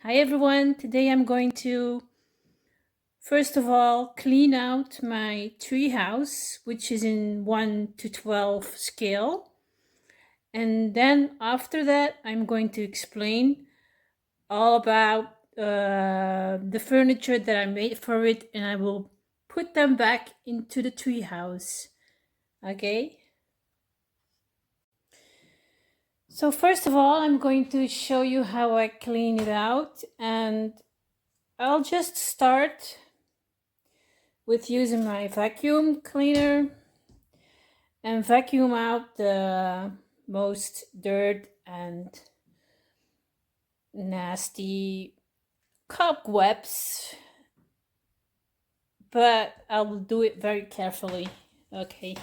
Hi everyone, today I'm going to first of all clean out my treehouse, which is in 1 to 12 scale. And then after that, I'm going to explain all about the furniture that I made for it, and I will put them back into the treehouse. Okay? So first of all, I'm going to show you how I clean it out, and I'll just start with using my vacuum cleaner and vacuum out the most dirt and nasty cobwebs, but I will do it very carefully. Okay.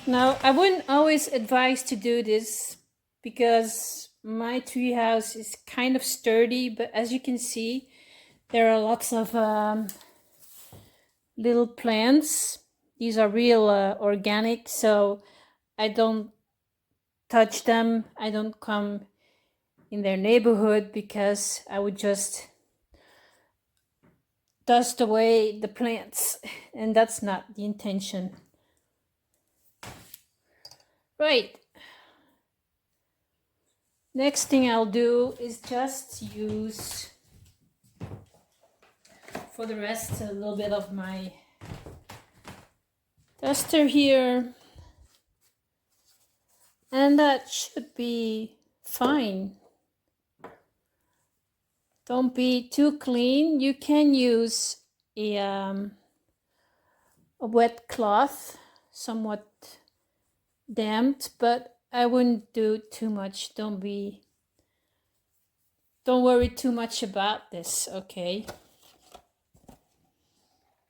Now, I wouldn't always advise to do this because my treehouse is kind of sturdy, but as you can see, there are lots of little plants. These are real organic, so I don't touch them. I don't come in their neighborhood because I would just dust away the plants, and that's not the intention. Right. Next thing I'll do is just use for the rest a little bit of my duster here, and that should be fine. Don't be too clean. You can use a wet cloth, somewhat damped, but I wouldn't do too much. Don't worry too much about this, okay?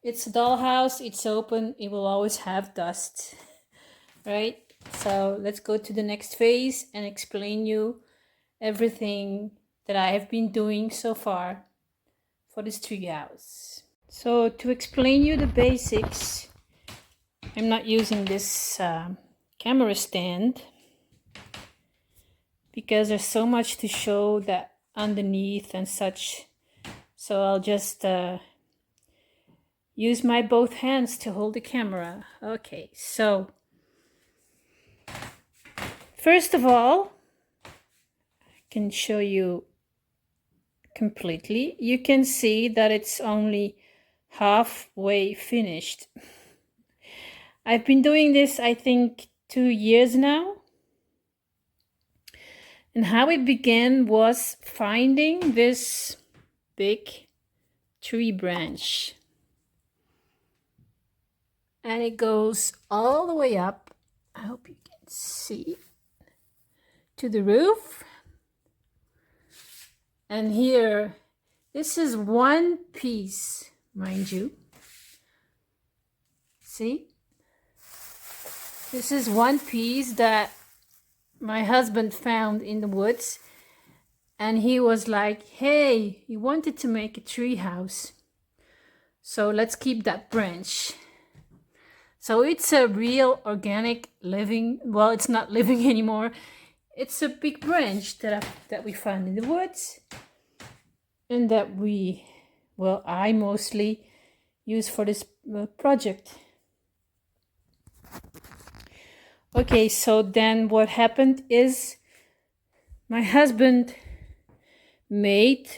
It's a dollhouse, it's open, it will always have dust, right? So let's go to the next phase and explain you everything that I have been doing so far for this treehouse. So to explain you the basics, I'm not using this camera stand because there's so much to show that underneath and such. So I'll just use my both hands to hold the camera. Okay, so first of all, I can show you completely. You can see that it's only halfway finished. I've been doing this, I think, 2 years now. And how it began was finding this big tree branch. And it goes all the way up, I hope you can see, to the roof. And here, this is one piece, mind you. See? This is one piece that my husband found in the woods. And he was like, hey, you wanted to make a tree house. So let's keep that branch. So it's a real organic living, well, it's not living anymore. It's a big branch that we found in the woods and that I mostly use for this project. Okay, so then what happened is my husband made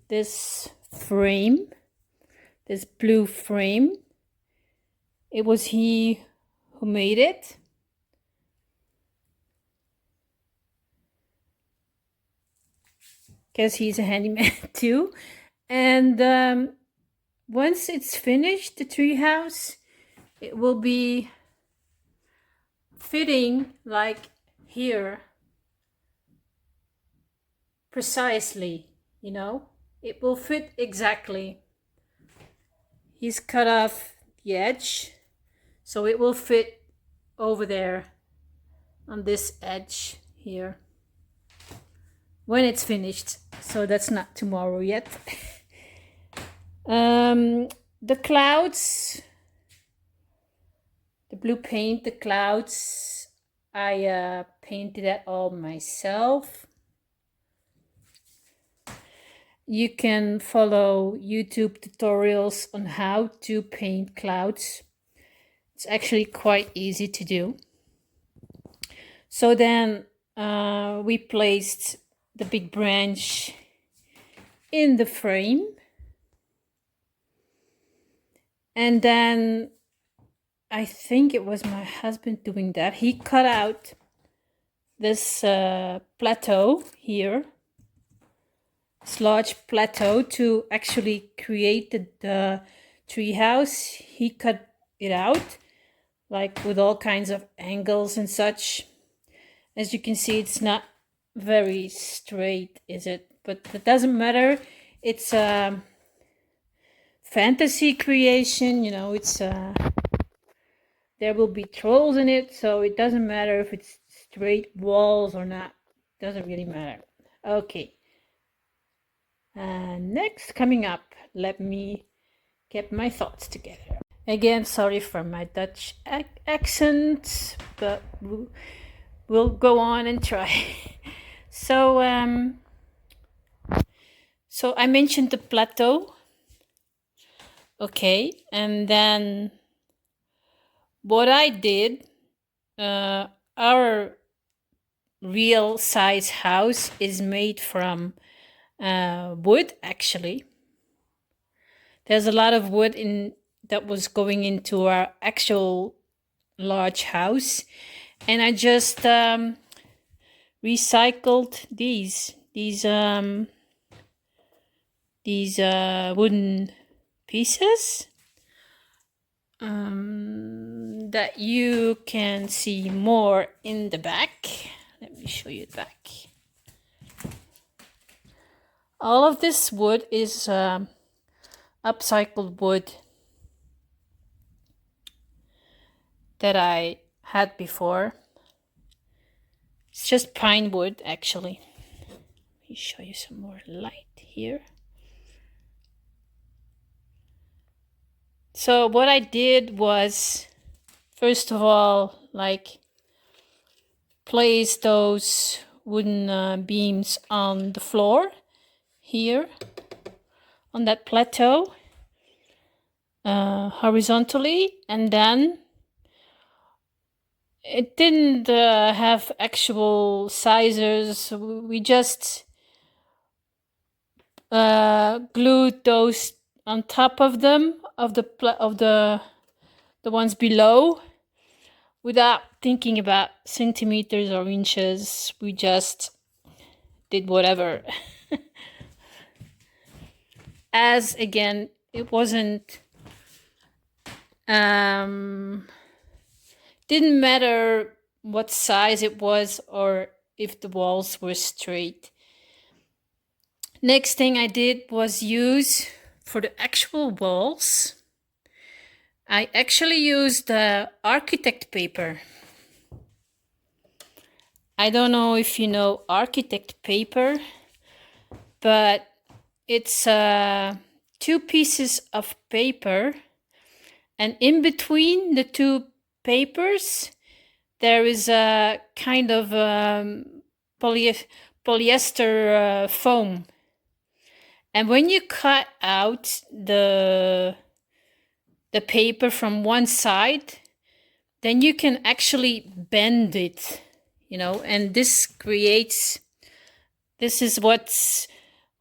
this frame, this blue frame. It was he who made it. Because he's a handyman too. And once it's finished, the treehouse, it will be fitting like here precisely, you know, it will fit exactly. He's cut off the edge, so it will fit over there on this edge here when it's finished. So that's not tomorrow yet. The clouds, the blue paint, the clouds, I painted that all myself. You can follow YouTube tutorials on how to paint clouds. It's actually quite easy to do. So then we placed the big branch in the frame. And then I think it was my husband doing that. He cut out this plateau here, this large plateau to actually create the treehouse. He cut it out, like with all kinds of angles and such. As you can see, it's not very straight, is it? But that doesn't matter. It's a fantasy creation, you know, it's there will be trolls in it, so it doesn't matter if it's straight walls or not. It doesn't really matter. Okay. Next, coming up, let me get my thoughts together. Again, sorry for my Dutch accent, but we'll go on and try. So I mentioned the plateau. Okay, and then what I did, our real size house is made from wood, actually. There's a lot of wood that was going into our actual large house, and I just recycled these wooden pieces that you can see more in the back. Let me show you the back. All of this wood is upcycled wood that I had before. It's just pine wood, actually. Let me show you some more light here. So what I did was, first of all, like, place those wooden beams on the floor here on that plateau horizontally, and then it didn't have actual sizers. We just glued those on top of them, of the ones below, without thinking about centimeters or inches. We just did whatever. As again, it wasn't didn't matter what size it was or if the walls were straight. Next thing I did was use, for the actual walls, I actually used architect paper. I don't know if you know architect paper, but it's 2 pieces of paper, and in between the 2 papers there is a kind of polyester foam. And when you cut out the paper from one side, then you can actually bend it, you know, and this is what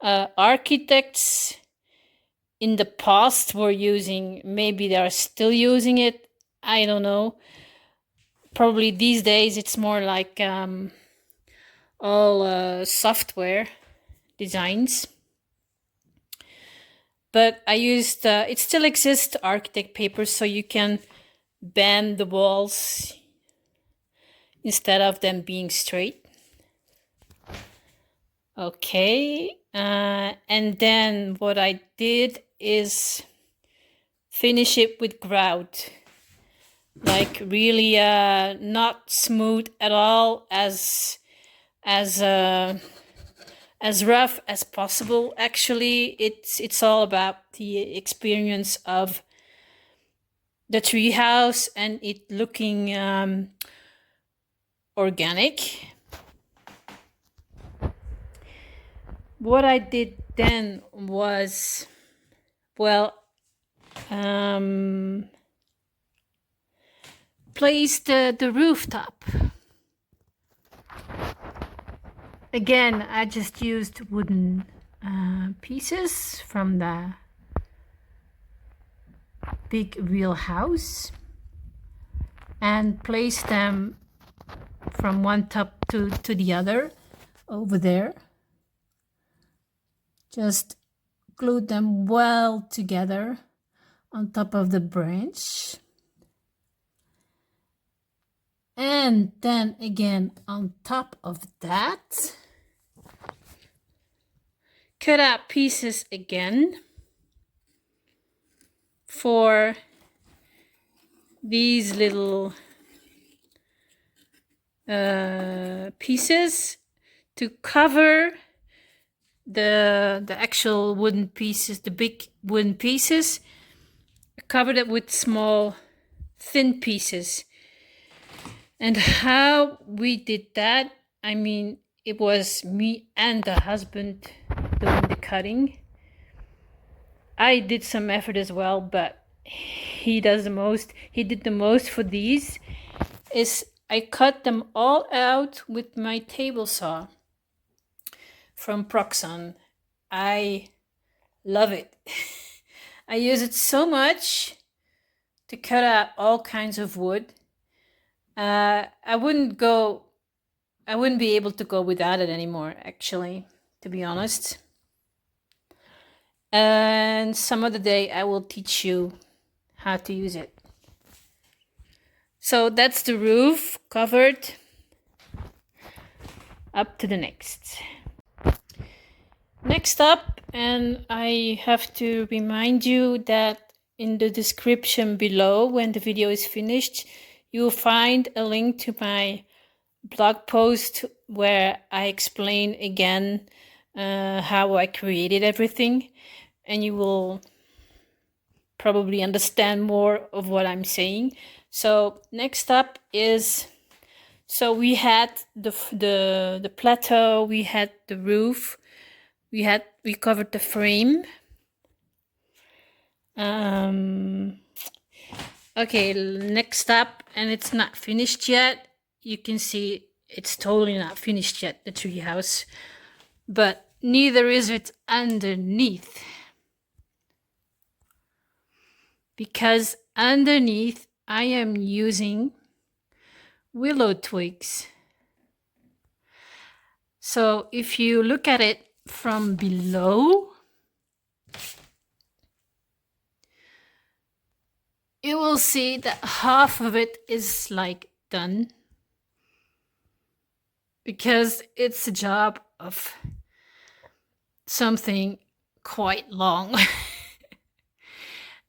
architects in the past were using. Maybe they are still using it, I don't know. Probably these days it's more like all software designs. but I used, it still exists, architect paper, so you can bend the walls instead of them being straight. Okay, and then what I did is finish it with grout, like really not smooth at all, as rough as possible. Actually, it's all about the experience of the treehouse and it looking organic. What I did then was, well, place the rooftop. Again, I just used wooden pieces from the big real house and placed them from one top to the other over there. Just glued them well together on top of the branch. And then again on top of that, cut out pieces again for these little pieces to cover the actual wooden pieces, the big wooden pieces. I covered it with small thin pieces. And how we did that, I mean, it was me and the husband doing the cutting. I did some effort as well, but he did the most for these. Is I cut them all out with my table saw from Proxon. I love it. I use it so much to cut out all kinds of wood. I wouldn't be able to go without it anymore, actually, to be honest. And some other day I will teach you how to use it. So that's the roof covered. Up to the next. Next up, and I have to remind you that in the description below, when the video is finished, you'll find a link to my blog post where I explain again how I created everything, and you will probably understand more of what I'm saying. So next up is, so we had the plateau, we had the roof, we covered the frame. Okay, next up, and it's not finished yet. You can see it's totally not finished yet, the treehouse, but neither is it underneath. Because underneath I am using willow twigs. So if you look at it from below, you will see that half of it is like done, because it's a job of something quite long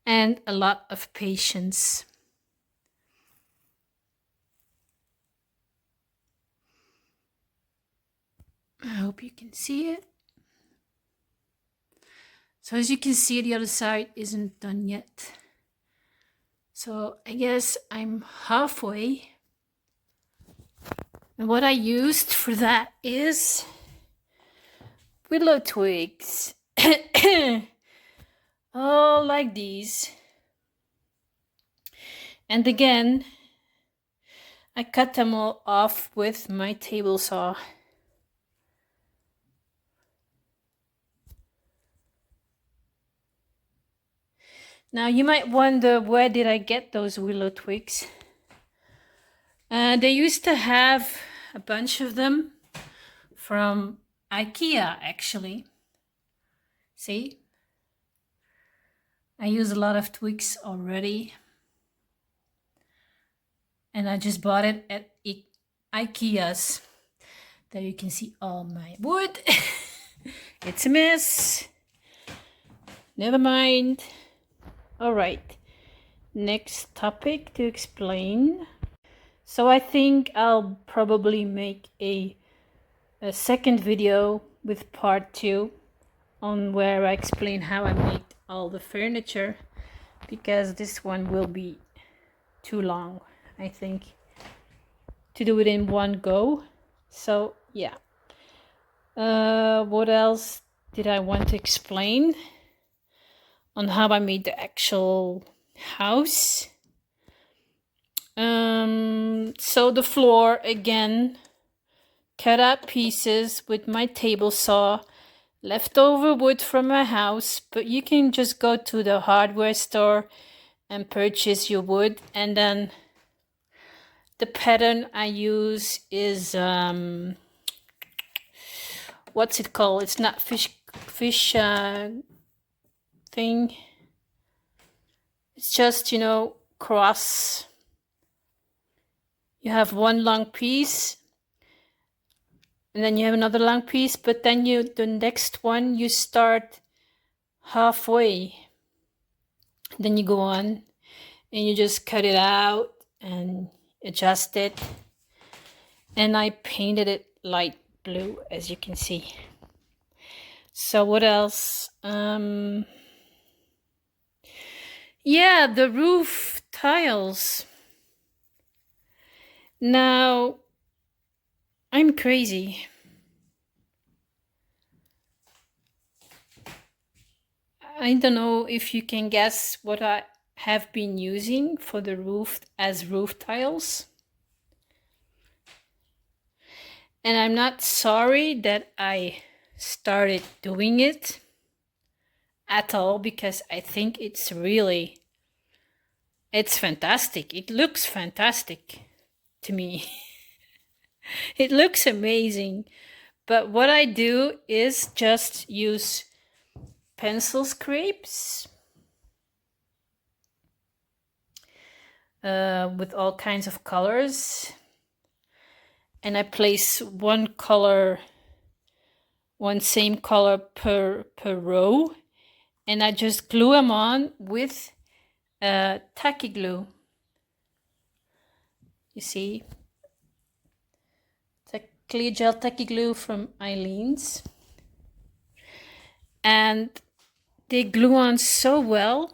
and a lot of patience. I hope you can see it. So as you can see, the other side isn't done yet. So I guess I'm halfway. And what I used for that is willow twigs. Oh, like these. And again, I cut them all off with my table saw. Now you might wonder, where did I get those willow twigs? They used to have a bunch of them from IKEA, actually. See? I use a lot of twigs already. And I just bought it at IKEA's. There you can see all my wood. It's a mess. Never mind. All right. Next topic to explain. So I think I'll probably make a second video with part 2 on where I explain how I made all the furniture, because this one will be too long, I think, to do it in one go. So yeah. What else did I want to explain on how I made the actual house? So the floor, again, cut out pieces with my table saw, leftover wood from my house, but you can just go to the hardware store and purchase your wood. And then the pattern I use is what's it called? It's not fish thing. It's just, you know, cross. You have one long piece, and then you have another long piece, but then the next one you start halfway. Then you go on and you just cut it out and adjust it. And I painted it light blue, as you can see. So what else? Yeah, the roof tiles. Now, I'm crazy. I don't know if you can guess what I have been using for the roof as roof tiles. And I'm not sorry that I started doing it at all, because I think it's fantastic. It looks fantastic to me. It looks amazing. But what I do is just use pencil scrapes with all kinds of colors. And I place one same color per row. And I just glue them on with tacky glue. You see? Clear gel tacky glue from Eileen's. And they glue on so well.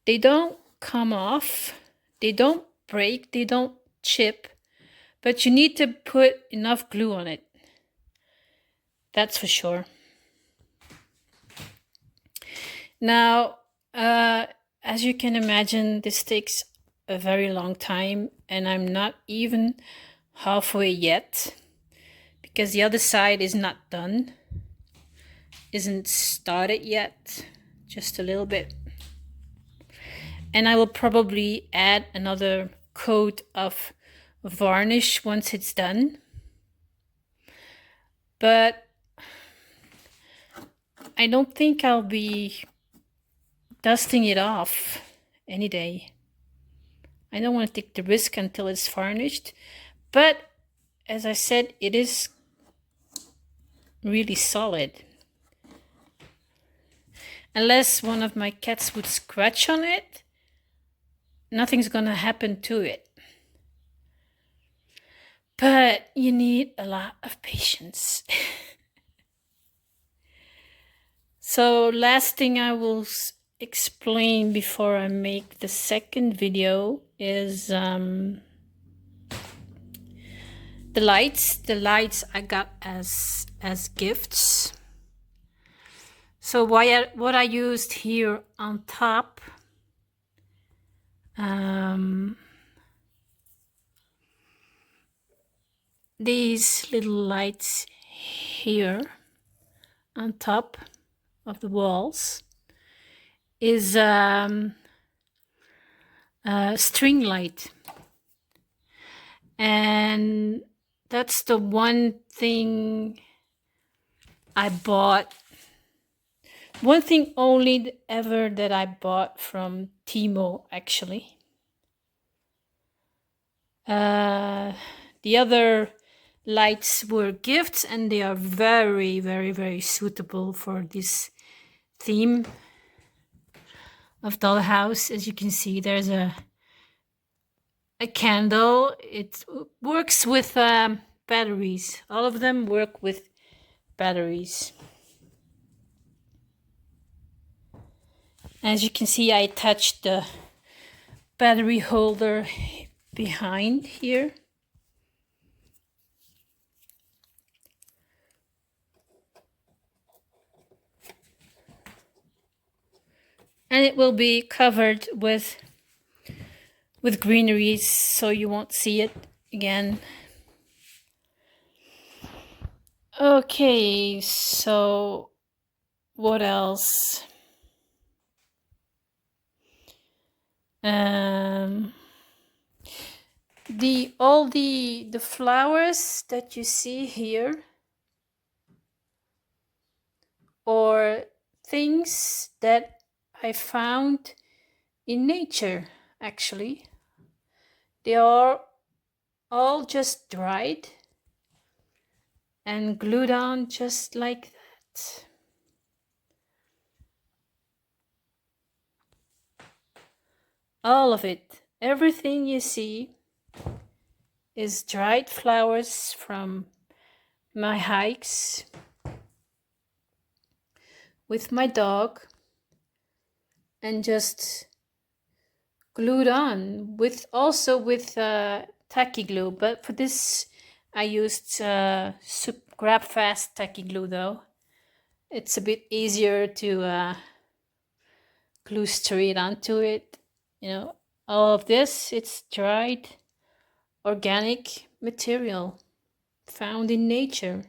They don't come off. They don't break. They don't chip. But you need to put enough glue on it. That's for sure. Now, as you can imagine, this takes a very long time, and I'm not even halfway yet, because the other side is not done, isn't started yet, just a little bit. And I will probably add another coat of varnish once it's done. But I don't think I'll be dusting it off any day. I don't want to take the risk until it's varnished. But as I said, it is really solid. Unless one of my cats would scratch on it, nothing's gonna happen to it. But you need a lot of patience. So last thing I will explain before I make the second video is the lights. The lights I got as gifts. So what I used here on top, these little lights here on top of the walls is a string light. And that's the one thing I bought One thing only ever that I bought from Timo, actually. The other lights were gifts, and they are very, very, very suitable for this theme of dollhouse. As you can see, there's a candle. It works with batteries. All of them work with batteries. As you can see, I attached the battery holder behind here. And it will be covered with greenery, so you won't see it again. Okay, so what else? All the flowers that you see here, or things that I found in nature, actually. They are all just dried and glued on just like that. All of it, everything you see is dried flowers from my hikes with my dog, and just glued on with tacky glue. But for this I used grab fast tacky glue, though. It's a bit easier to glue straight onto it. You know, all of this, it's dried organic material found in nature.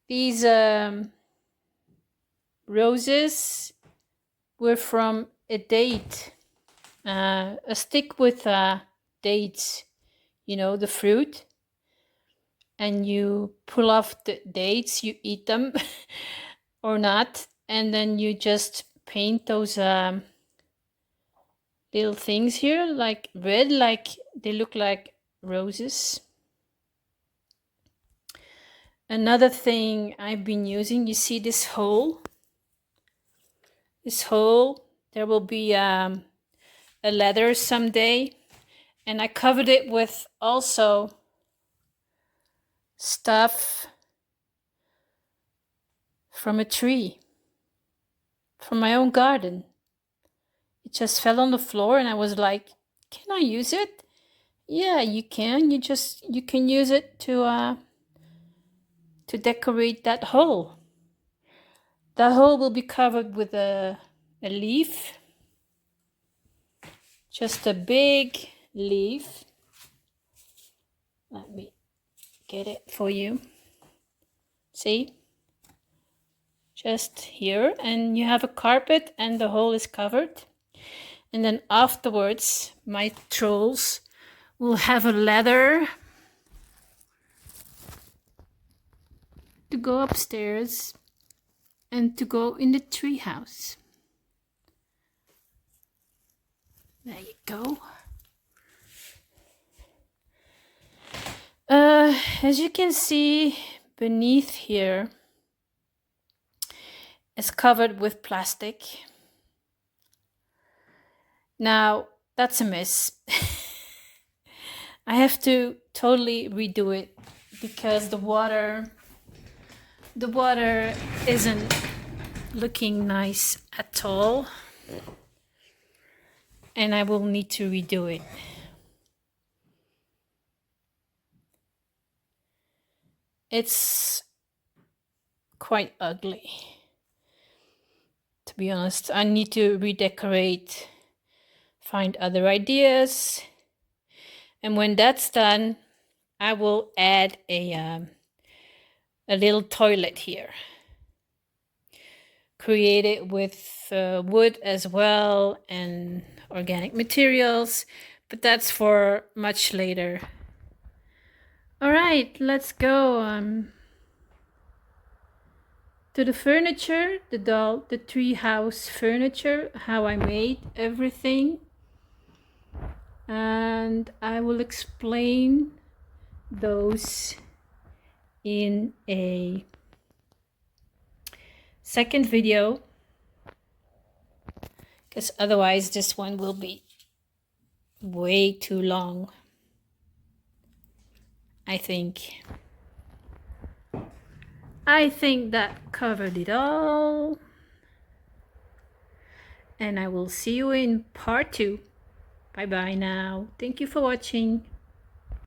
These roses were from a date, a stick with dates, you know, the fruit. And you pull off the dates, you eat them or not, and then you just paint those little things here, like red, like they look like roses. Another thing I've been using, you see this hole? This hole, there will be a ladder someday, and I covered it with also stuff from a tree, from my own garden. It just fell on the floor, and I was like, can I use it? Yeah, you can. You can use it to decorate that hole. The hole will be covered with a leaf, just a big leaf. Let me get it for you. See? Just here, and you have a carpet and the hole is covered. And then afterwards, my trolls will have a ladder to go upstairs and to go in the treehouse. There you go. As you can see, beneath here is covered with plastic. Now, that's a mess. I have to totally redo it because the water isn't looking nice at all, and I will need to redo it. It's quite ugly, to be honest. I need to redecorate, find other ideas, and when that's done, I will add a little toilet here. Create it with wood as well and organic materials, but that's for much later. All right, let's go to the furniture, the treehouse furniture, how I made everything. And I will explain those in a second video, because otherwise this one will be way too long, I think. I think that covered it all. And I will see you in part 2. Bye bye now. Thank you for watching.